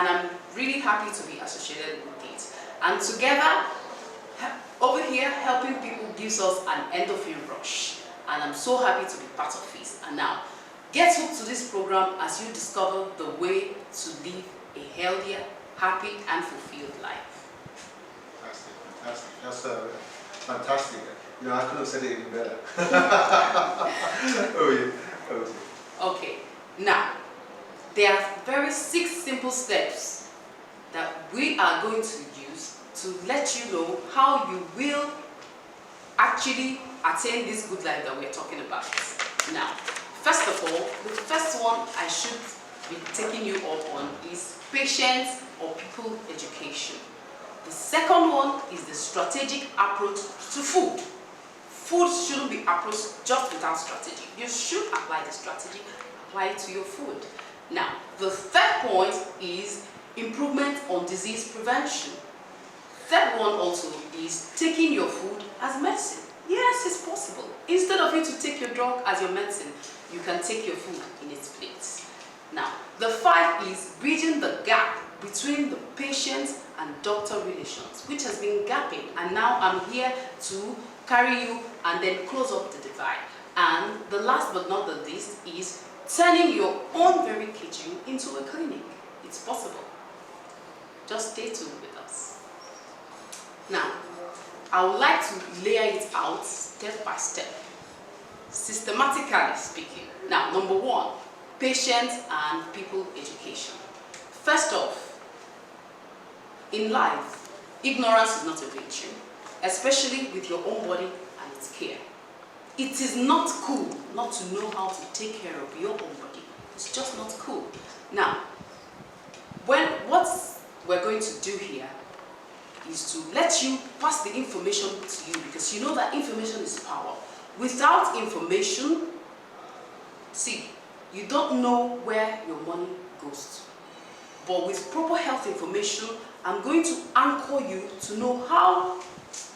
and I'm really happy to be associated with it. And together, over here, helping people gives us an endorphin rush, and I'm so happy to be part of it. And now, get hooked to this program as you discover the way to live a healthier, happy, and fulfilled life. Fantastic, fantastic. That's fantastic. You know, I couldn't have said it even better. Oh yeah. Okay, now, there are 6 simple steps that we are going to use to let you know how you will actually attain this good life that we're talking about. Now, first of all, the first one I should be taking you up on is patience or people education. The second one is the strategic approach to food. Food shouldn't be approached just without strategy. You should apply the strategy, apply it to your food. Now, the third point is improvement on disease prevention. Third one also is taking your food as medicine. Yes, it's possible. Instead of you to take your drug as your medicine, you can take your food in its place. Now, the 5 is bridging the gap between the patient and doctor relations, which has been gapping, and now I'm here to carry you and then close up the divide. And the last but not the least is turning your own very kitchen into a clinic. It's possible. Just stay tuned with us. Now, I would like to layer it out step by step, systematically speaking. Now, number 1, patient and people education. First off, in life, ignorance is not a virtue, especially with your own body and its care. It is not cool not to know how to take care of your own body. It's just not cool. Now, what we're going to do here is to let you pass the information to you, because you know that information is power. Without information, see, you don't know where your money goes to. But with proper health information, I'm going to anchor you to know how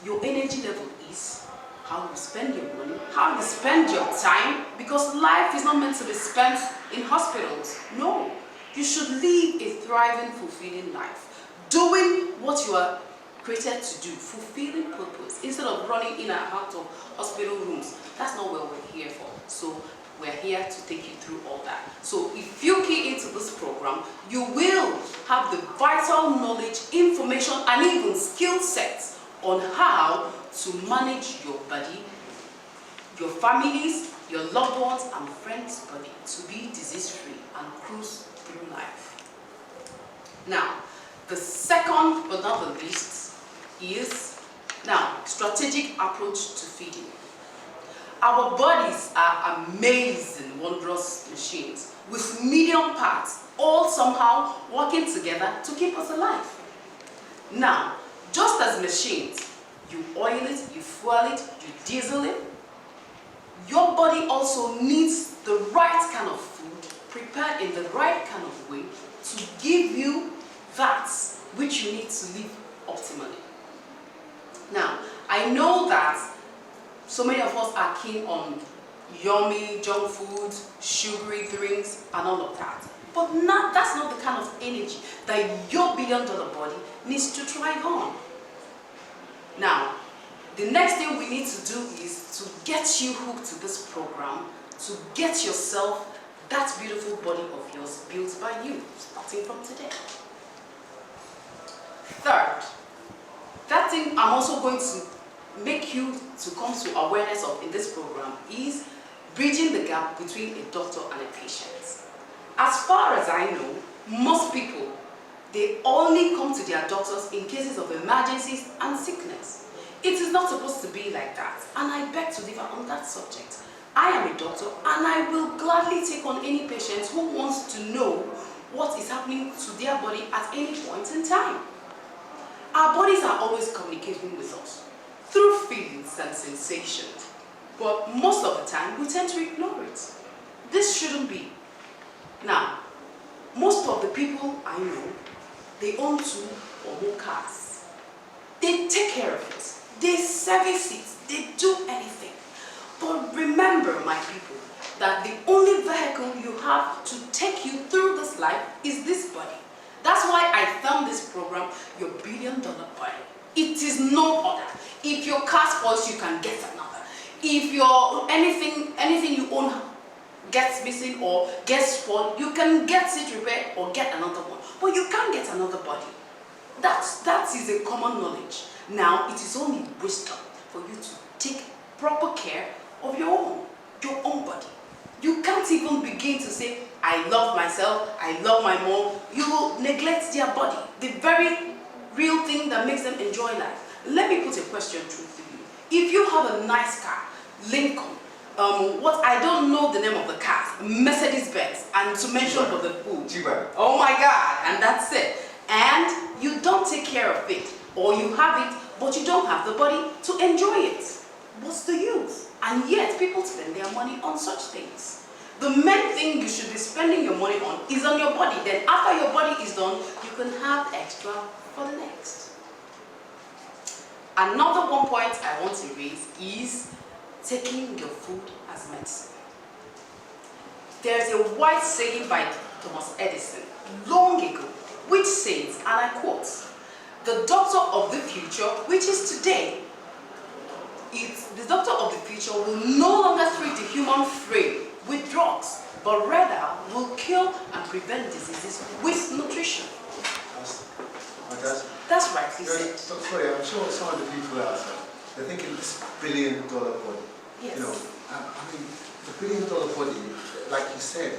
your energy level is, how you spend your money, how you spend your time, because life is not meant to be spent in hospitals. No, you should live a thriving, fulfilling life, doing what you are created to do, fulfilling purpose, instead of running in and out of hospital rooms. That's not what we're here for. So we're here to take you through all that. So if you key into this program, you will have the vital knowledge, information, and even skill sets on how to manage your body, your families, your loved ones, and friends' body to be disease-free and cruise through life. Now, the second but not the least is now strategic approach to feeding. Our bodies are amazing, wondrous machines with million parts, all somehow working together to keep us alive. Now, just as machines, you oil it, you fuel it, you diesel it, your body also needs the right kind of food, prepared in the right kind of way to give you that which you need to live optimally. Now, I know that so many of us are keen on yummy junk food, sugary drinks, and all of that. But that's not the kind of energy that your billion-dollar body needs to thrive on. Now, the next thing we need to do is to get you hooked to this program, to get yourself that beautiful body of yours built by you, starting from today. Third, that thing I'm also going to make you to come to awareness of in this program is bridging the gap between a doctor and a patient. As far as I know, most people, they only come to their doctors in cases of emergencies and sickness. It is not supposed to be like that, and I beg to differ on that subject. I am a doctor, and I will gladly take on any patient who wants to know what is happening to their body at any point in time. Our bodies are always communicating with us through feelings and sensations, but most of the time we tend to ignore it. This shouldn't be. Now, most of the people I know, they own 2 or more cars. They take care of it. They service it. They do anything. But remember, my people, that the only vehicle you have to take you through this life is this body. That's why I term this program your $1 billion oil. It is no other. If your car spoils, you can get another. If your anything you own gets missing or gets spoiled, you can get it repaired or get another one. But you can't get another body. That is a common knowledge. Now, it is only wisdom for you to take proper care of your own body. You can't even begin to say, I love myself, I love my mom. You will neglect their body, the very real thing that makes them enjoy life. Let me put a question through to you. If you have a nice car, Lincoln, what I don't know the name of the car, Mercedes-Benz, and to mention for the food. Oh my God, and that's it. And you don't take care of it, or you have it, but you don't have the body to enjoy it. What's the use? And yet, people spend their money on such things. The main thing you should be spending your money on is on your body. Then after your body is done, you can have extra for the next. Another one point I want to raise is taking your food as medicine. There's a wise saying by Thomas Edison long ago, which says, and I quote, "The doctor of the future, which is today, the doctor of the future will no longer treat the human frame with drugs, but rather will cure and prevent diseases with nutrition." That's rightly said. Sorry, I'm sure some of the people out there, they're thinking this $1 billion body. Yes. You know, I mean, the $1 billion body, like you said,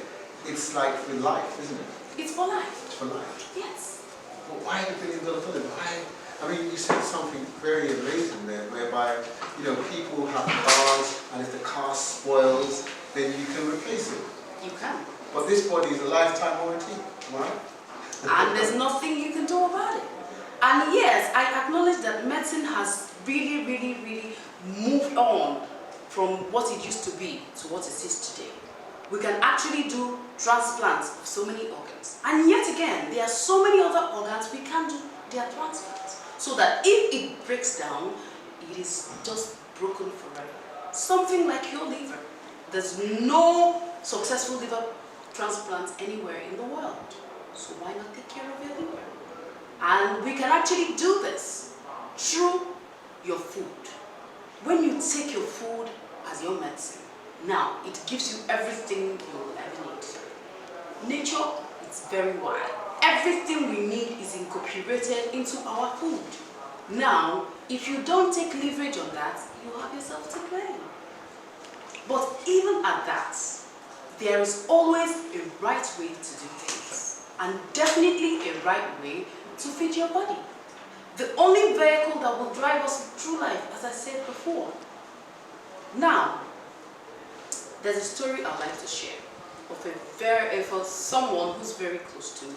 it's like for life, isn't it? It's for life. It's for life. Yes. But why the $1 billion body? Why? I mean, you said something very amazing there, whereby, you know, people have cars, and if the car spoils, then you can replace it. You can. But this body is a lifetime warranty, right? And there's nothing you can do about it. And yes, I acknowledge that medicine has really moved on from what it used to be to what it is today. We can actually do transplants of so many organs. And yet again, there are so many other organs we can't do their transplants. So that if it breaks down, it is just broken forever. Something like your liver. There's no successful liver transplant anywhere in the world. So why not take care of your liver? And we can actually do this through your food. When you take your food as your medicine, now it gives you everything you will ever need. Nature is very wild. Everything we need is incorporated into our food. Now, if you don't take leverage on that, you have yourself to blame. But even at that, there is always a right way to do things. And definitely a right way to feed your body. The only vehicle that will drive us through life, as I said before. Now, there's a story I'd like to share of someone who's very close to me.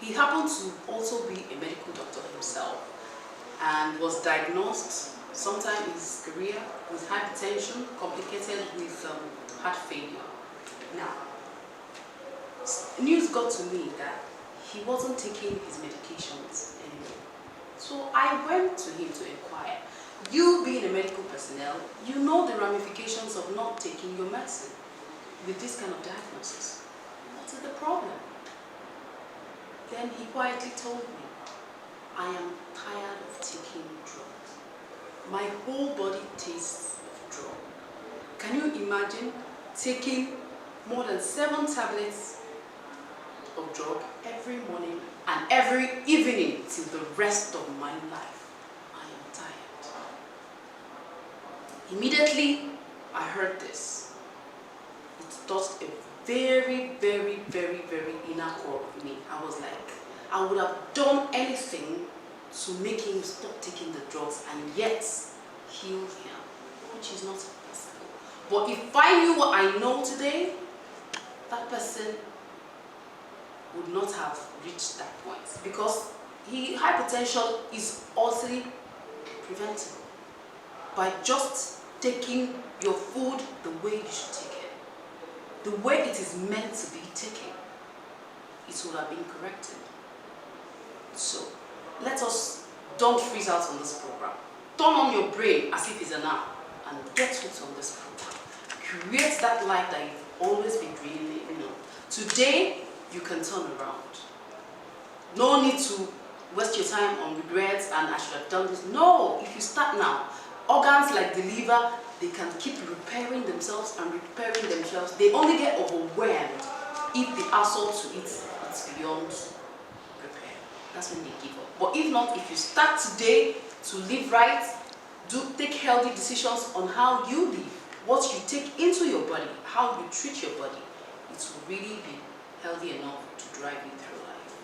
He happened to also be a medical doctor himself and was diagnosed sometime in his career with hypertension complicated with heart failure. Now, news got to me that he wasn't taking his medications anymore. So I went to him to inquire. You being a medical personnel, you know the ramifications of not taking your medicine with this kind of diagnosis. What is the problem? Then he quietly told me, I am tired of taking drugs. My whole body tastes of drug. Can you imagine taking more than 7 tablets of drug every morning and every evening till the rest of my life? I am tired. Immediately, I heard this. It touched a very inner core of me. I was like, I would have done anything to make him stop taking the drugs and yet heal him, which is not possible. But if I knew what I know today, that person would not have reached that point, because hypertension is also preventable by just taking your food the way you should take it, the way it is meant to be taken. It would have been corrected. So let us don't freeze out on this program. Turn on your brain as if it's an app and get hooked on this program. Create that life that you've always been dreaming of. Today, you can turn around. No need to waste your time on regrets and I should have done this. No, if you start now, organs like the liver, they can keep repairing themselves and repairing themselves. They only get overwhelmed if the assault to it is beyond repair. That's when they give up. But if not, if you start today to live right, take healthy decisions on how you live, what you take into your body, how you treat your body, it will really be healthy enough to drive you through life.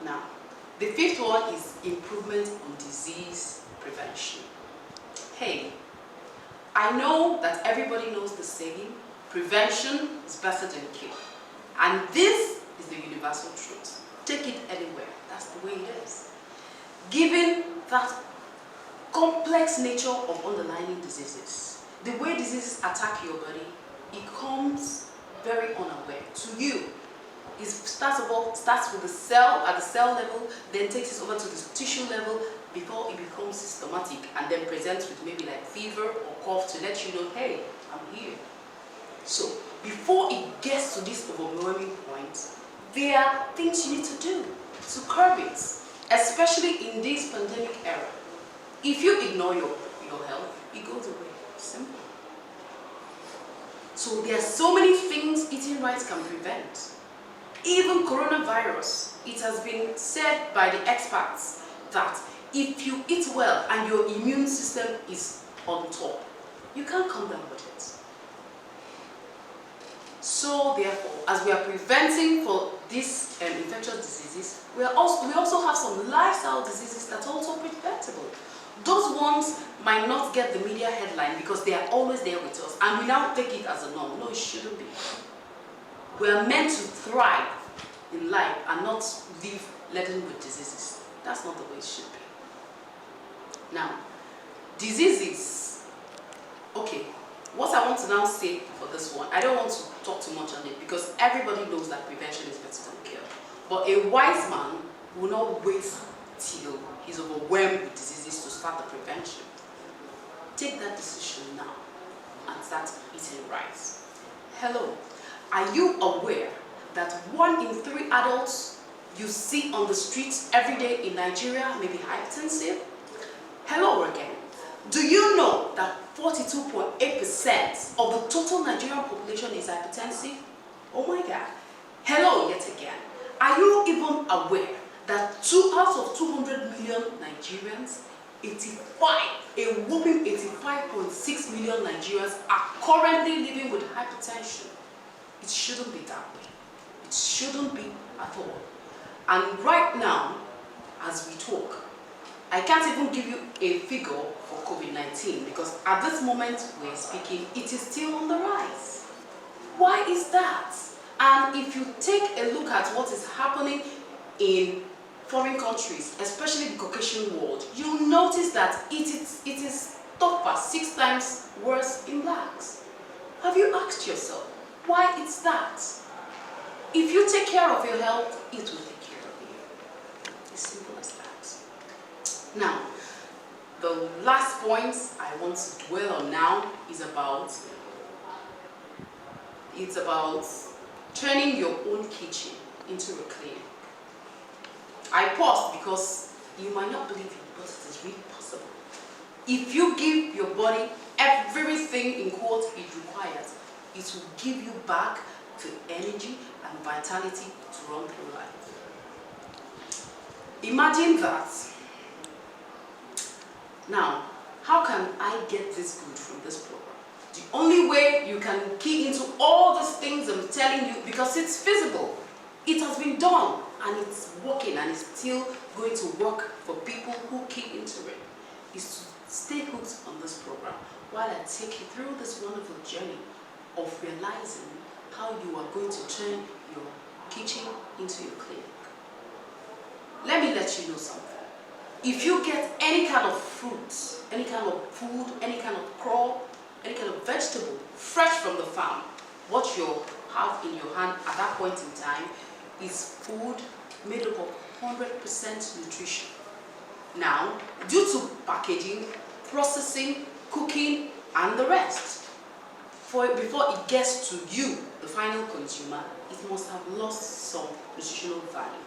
Now, the fifth one is improvement on disease prevention. Hey, I know that everybody knows the saying, prevention is better than cure. And this is the universal truth. Take it anywhere. That's the way it is. Given that complex nature of underlying diseases, the way diseases attack your body, it comes very unaware to you. It starts with the cell, at the cell level, then takes it over to the tissue level before it becomes systematic and then presents with maybe like fever or cough to let you know, hey, I'm here. So before it gets to this overwhelming point, there are things you need to do to curb it, especially in this pandemic era. If you ignore your health, it goes away. Simple. So there are so many things eating right can prevent. Even coronavirus, it has been said by the experts that if you eat well and your immune system is on top, you can't come down with it. So therefore, as we are preventing for these infectious diseases, we also have some lifestyle diseases that are also preventable. Those ones might not get the media headline because they are always there with us, and we now take it as a norm. No, it shouldn't be. We are meant to thrive in life and not live laden with diseases. That's not the way it should be. Now, diseases. Okay, what I want to now say for this one, I don't want to talk too much on it because everybody knows that prevention is better than cure. But a wise man will not wait till he's overwhelmed with diseases to start the prevention. Take that decision now and start eating rice. Hello, are you aware that 1 in 3 adults you see on the streets every day in Nigeria may be hypertensive? Hello again. Do you know that 42.8% of the total Nigerian population is hypertensive? Oh my God. Hello yet again. Are you even aware that 2 out of 200 million Nigerians, a whopping 85.6 million Nigerians are currently living with hypertension? It shouldn't be that way. It shouldn't be at all. And right now, as we talk, I can't even give you a figure for COVID-19 because at this moment we're speaking, it is still on the rise. Why is that? And if you take a look at what is happening in foreign countries, especially the Caucasian world, you'll notice that it is tougher, 6 times worse in blacks. Have you asked yourself why it's that? If you take care of your health, it will take care of you. As simple as that. Now, the last point I want to dwell on now is about turning your own kitchen into a clinic. I paused because you might not believe it, but it is really possible. If you give your body everything in quotes it requires, it will give you back to energy and vitality to run through life. Imagine that. Now, how can I get this good from this program? The only way you can key into all these things I'm telling you, because it's feasible, it has been done and it's working and it's still going to work for people who key into it, is to stay hooked on this program while I take you through this wonderful journey of realizing how you are going to turn your kitchen into your clinic. Let me let you know something. If you get any kind of fruit, any kind of food, any kind of crop, any kind of vegetable fresh from the farm, what you have in your hand at that point in time is food made up of 100% nutrition. Now, due to packaging, processing, cooking, and the rest, before it gets to you, the final consumer, it must have lost some nutritional value.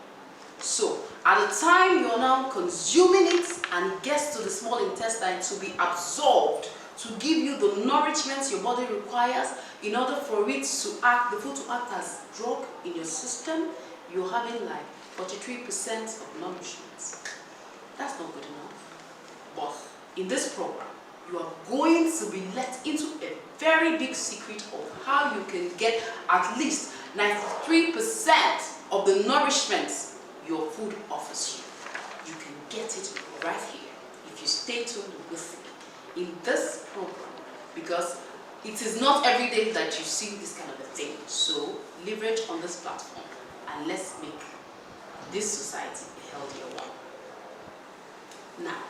So, at the time you're now consuming it and it gets to the small intestine to be absorbed, to give you the nourishment your body requires in order for it to act, the food to act as drug in your system, you're having like 43% of nourishment. That's not good enough. But in this program, you are going to be let into a very big secret of how you can get at least 93% of the nourishment your food offers you. You can get it right here if you stay tuned with me in this program, because it is not every day that you see this kind of a thing. So leverage on this platform and let's make this society a healthier one. Now,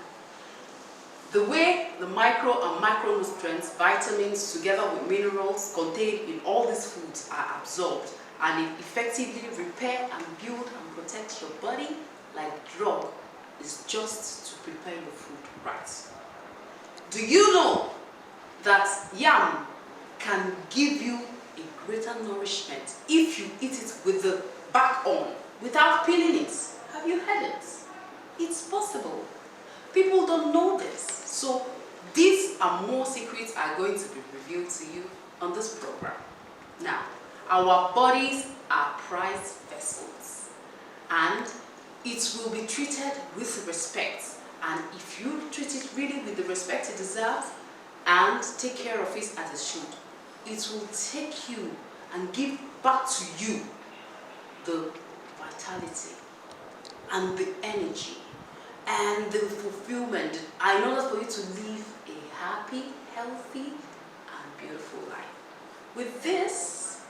the way the micro and macronutrients, vitamins, together with minerals contained in all these foods are absorbed and it effectively repair and build and protect your body like drug is just to prepare your food right. Do you know that yam can give you a greater nourishment if you eat it with the back on without peeling it? Have you heard it? It's possible. People don't know this. So these and more secrets are going to be revealed to you on this program. Now, our bodies are prized vessels and it will be treated with respect. And if you treat it really with the respect it deserves and take care of it as it should, it will take you and give back to you the vitality and the energy and the fulfillment in order for you to live a happy, healthy, and beautiful life. With this,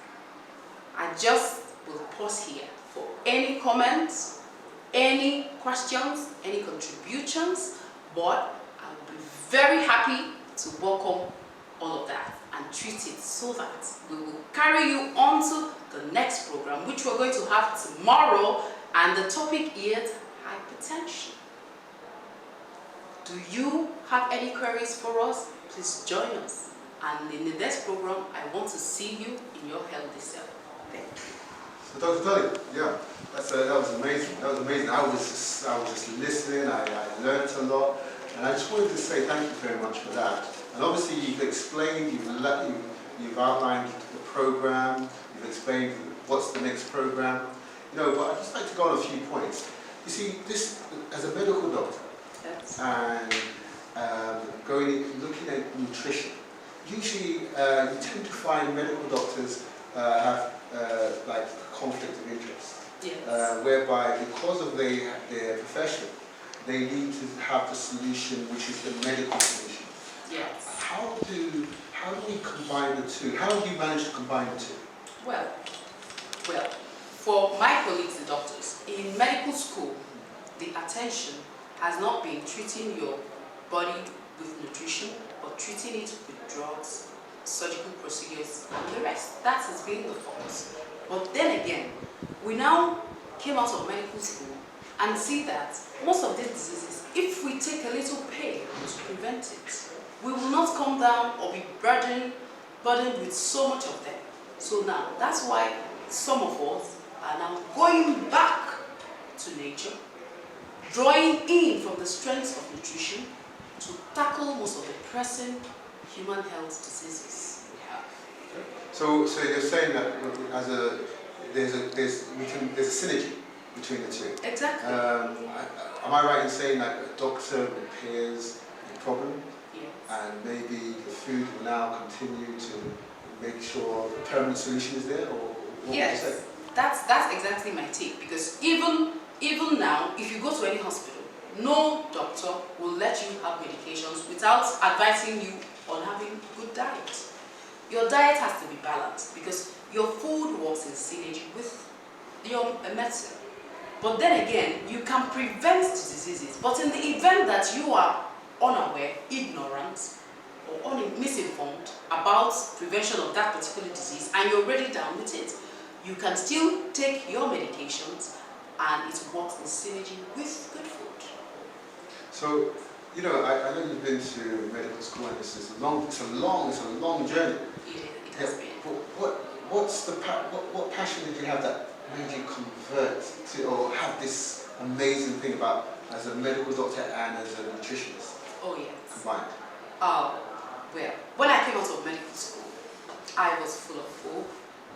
I just will pause here for any comments, any questions, any contributions, but I will be very happy to welcome all of that and treat it so that we will carry you on to the next program, which we're going to have tomorrow, and the topic is hypertension. Do you have any queries for us? Please join us. And in the next program, I want to see you in your healthy self. Thank you. So Dr. Dolly, yeah, that was amazing. That was amazing. I was just listening. I learned a lot, and I just wanted to say thank you very much for that. And obviously, you've explained, you've outlined the program, you've explained what's the next program. You know, but I'd just like to go on a few points. You see, this as a medical doctor. Yes. And looking at nutrition. Usually, you tend to find medical doctors have like conflict of interest, Yes. whereby because of their profession, they need to have the solution, which is the medical solution. Yes. How do we combine the two? How do you manage to combine the two? Well, for my colleagues, the doctors, in medical school, the attention has not been treating your body with nutrition, but treating it with drugs, surgical procedures, and the rest. That has been the focus. But then again, we now came out of medical school and see that most of these diseases, if we take a little pain to prevent it, we will not come down or be burdened with so much of them. So now, that's why some of us are now going back to nature, drawing in from the strengths of nutrition to tackle most of the pressing human health diseases we have. So you're saying that there's a synergy between the two. Exactly. Am I right in saying that a doctor repairs the problem, Yes. and maybe the food will now continue to make sure the permanent solution is there, or what Yes, would you say? that's exactly my take. Because even now, if you go to any hospital, no doctor will let you have medications without advising you on having good diet. Your diet has to be balanced because your food works in synergy with your medicine. But then again, you can prevent diseases. But in the event that you are unaware, ignorant, or misinformed about prevention of that particular disease, and you're already down with it, you can still take your medications and it works in synergy with good food. So, you know, I know you've been to medical school, and it's a long journey. It has been. But what passion did you have that made you convert to, or have this amazing thing about as a medical doctor and as a nutritionist Oh yes. combined? Oh, well, when I came out of medical school, I was full of hope.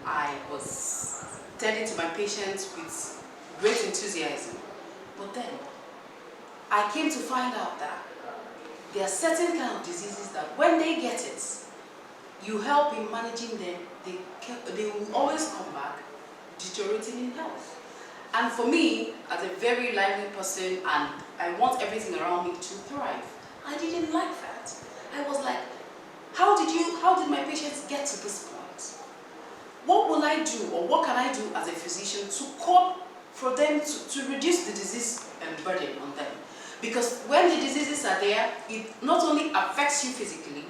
I was tending to my patients with great enthusiasm. But then, I came to find out that there are certain kind of diseases that when they get it, you help in managing them, they will always come back deteriorating in health. And for me, as a very lively person, and I want everything around me to thrive, I didn't like that. I was like, how did my patients get to this point? What will I do, or what can I do as a physician to cope for them to reduce the disease and burden on them? Because when the diseases are there, it not only affects you physically,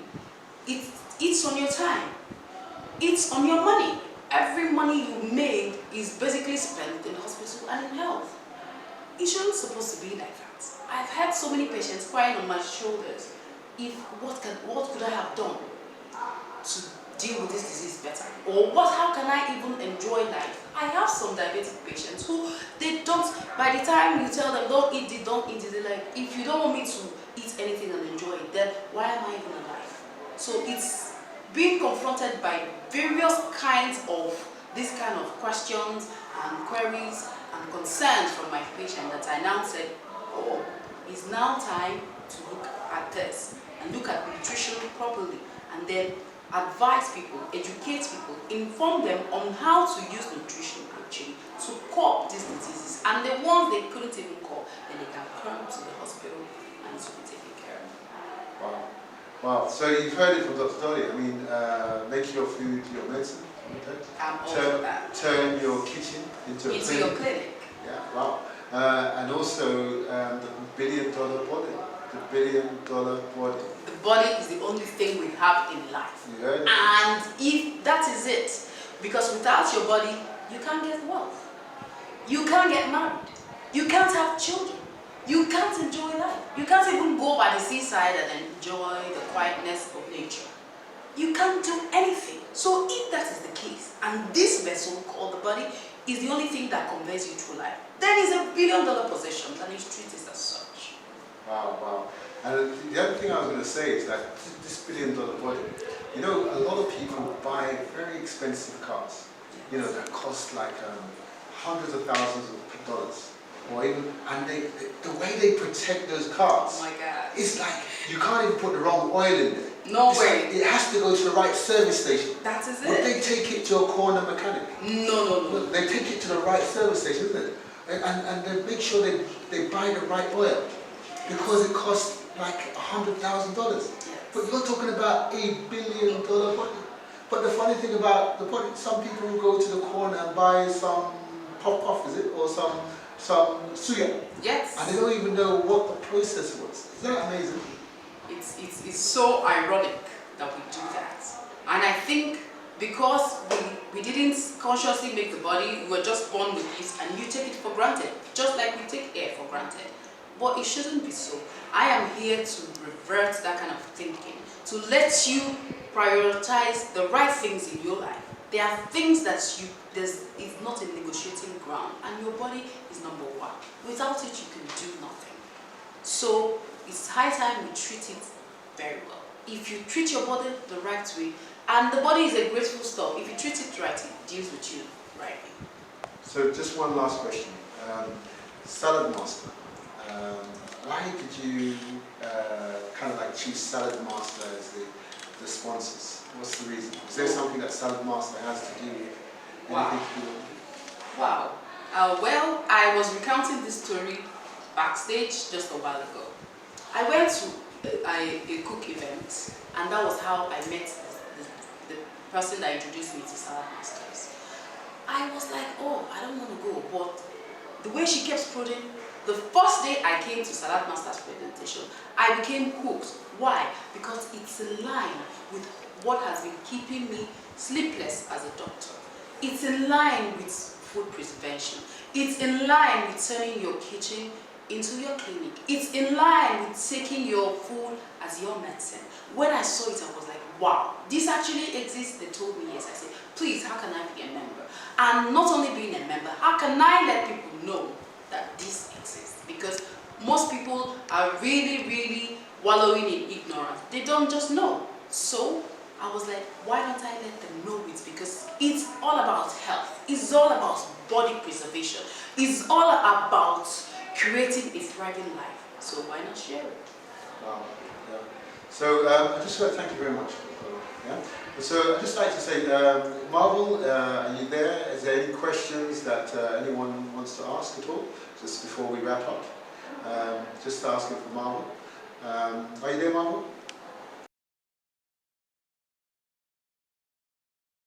it eats on your time, it's on your money. Every money you made is basically spent in the hospital and in health. It shouldn't supposed to be like that. I've had so many patients crying on my shoulders. What could I have done to deal with this disease better? Or how can I even enjoy life? I have some diabetic patients who by the time you tell them don't eat it, they're like, if you don't want me to eat anything and enjoy it, then why am I even alive? So it's being confronted by various kinds of these kind of questions and queries and concerns from my patient that I now said, oh, it's now time to look at this and look at nutrition properly, and then advise people, educate people, inform them on how to use nutrition actually to cope these diseases. And the ones they couldn't even cope, then they can come to the hospital and it will be taken care of. Wow. Wow. So you've heard it from Dr. Dolly. I mean, make your food your medicine. Okay. I'm all for that. Turn your kitchen into a clinic. Your clinic. Yeah. Wow. And also the billion-dollar body. The billion-dollar body. The body is the only thing we have in life. You heard it? And if that is it, because without your body, you can't get wealth. You can't get married. You can't have children. You can't enjoy life. You can't even go by the seaside and enjoy the quietness of nature. You can't do anything. So if that is the case, and this vessel called the body is the only thing that conveys you through life, then it's a billion-dollar possession and it's treated as such. Wow, wow. And the other thing I was going to say is that this billion-dollar body, you know, a lot of people buy very expensive cars, you know, that cost like hundreds of thousands of dollars. Or even, and the way they protect those cars, oh my God, it's like you can't even put the wrong oil in there. No it's way. Like it has to go to the right service station. That is it. But they take it to a corner mechanic. No. They take it to the right service station, isn't it? And they make sure they buy the right oil because it costs like $100,000. Yes. But you're talking about $1 billion body. But the funny thing about the body, some people will go to the corner and buy some pop-off, is it, or some suya. Yes. And they don't even know what the process was. Is that amazing? It's so ironic that we do that. And I think because we didn't consciously make the body, we were just born with it, and you take it for granted, just like we take air for granted. But it shouldn't be so. I am here to revert that kind of thinking, to let you prioritize the right things in your life. There are things that it's not a negotiating ground, and your body is number one. Without it, you can do nothing. So it's high time we treat it very well. If you treat your body the right way, and the body is a grateful stuff, if you treat it right, it deals with you rightly. So just one last question. Salad Master. Why did you kind of like choose Salad Master as the sponsors? What's the reason? Is there something that Salad Master has to do with anything to do with? Wow. Well, I was recounting this story backstage just a while ago. I went to a cook event, and that was how I met the person that introduced me to Salad Masters. I was like, oh, I don't want to go, but the way she kept prodding, the first day I came to Salad Masters presentation, I became hooked. Why? Because it's in line with what has been keeping me sleepless as a doctor. It's in line with food preservation. It's in line with turning your kitchen into your clinic. It's in line with taking your food as your medicine. When I saw it, I was like, wow, this actually exists. They told me yes. I said, please, how can I be a member? And not only being a member, how can I let people know that this exists? Because most people are really, really wallowing in ignorance. They don't just know. So I was like, why don't I let them know it? Because it's all about health. It's all about body preservation. It's all about creating a thriving life. So why not share it? Wow. Yeah. So I just want to thank you very much. Yeah. So I'd just like to say, Marvel, are you there? Is there any questions that anyone wants to ask at all? Just before we wrap up. Just asking for Marvel. Are you there, Marvel?